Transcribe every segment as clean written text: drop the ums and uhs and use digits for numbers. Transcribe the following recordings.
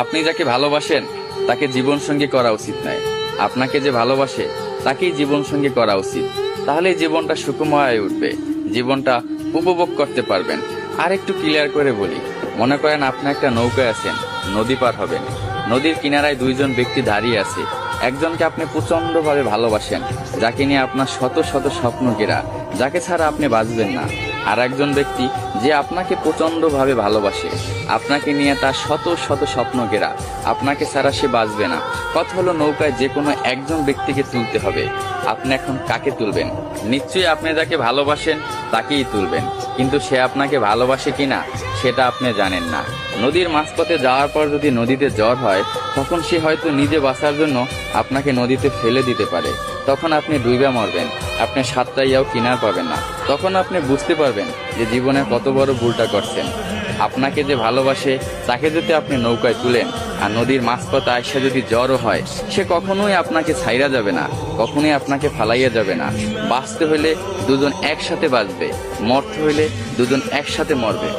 আপনি যাকে ভালোবাসেন তাকে জীবন সঙ্গী করা উচিত নয়, আপনাকে যে ভালোবাসে তাকেই জীবন সঙ্গী করা উচিত। তাহলে জীবনটা সুখময় হয়ে উঠবে, জীবনটা উপভোগ করতে পারবেন। আর একটু ক্লিয়ার করে বলি, মনে করেন আপনি একটা নৌকায় আছেন, নদী পার হবেন। নদীর কিনারায় দুইজন ব্যক্তি দাঁড়িয়ে আছে। একজনকে আপনি প্রচন্ডভাবে ভালোবাসেন, যাকে নিয়ে আপনার শত শত স্বপ্ন ঘেরা, যাকে ছাড়া আপনি বাঁচবেন না। আর একজন ব্যক্তি যে আপনাকে প্রচন্ডভাবে ভালোবাসে, আপনাকে নিয়ে তার শত শত স্বপ্ন ঘেরা, আপনাকে ছাড়া সে বাঁচবে না। কথা হলো, নৌকায় যে কোনো একজন ব্যক্তিকে তুলতে হবে। আপনি এখন কাকে তুলবেন? নিশ্চয়ই আপনি যাকে ভালোবাসেন তাকেই তুলবেন, কিন্তু সে আপনাকে ভালোবাসে কিনা সেটা আপনি জানেন না। নদীর মাঝপথে যাওয়ার পর যদি নদীতে জ্বর হয়, তখন সে হয়তো নিজে বাঁচার জন্য আপনাকে নদীতে ফেলে দিতে পারে। তখন আপনি ডুইবা মরবেন, আপনি সাঁতরাইয়াও কিনার পাবেন না। তখন আপনি বুঝতে পারবেন যে জীবনে কত বড় ভুলটা করছেন। আপনাকে যে ভালোবাসে তাকে যদি আপনি নৌকায় তুলেন, আর নদীর মাঝপথে আইসা যদি জ্বরও হয়, সে কখনোই আপনাকে ছাইরা যাবে না, কখনোই আপনাকে ফালাইয়া যাবে না। বাঁচতে হইলে দুজন একসাথে বাঁচবে, মরতে হইলে দুজন একসাথে মরবে।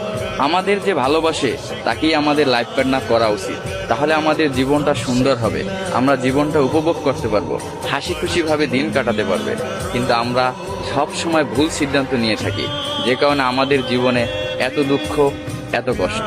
আমাদের যে ভালোবাসে তাকেই আমাদের লাইফ পার্টনার করা উচিত। তাহলে আমাদের জীবনটা সুন্দর হবে, আমরা জীবনটা উপভোগ করতে পারবো, হাসি খুশি ভাবে দিন কাটাতে পারবে। কিন্তু আমরা সব সময় ভুল সিদ্ধান্ত নিয়ে থাকি, যে কারণে আমাদের জীবনে এত দুঃখ, এত কষ্ট।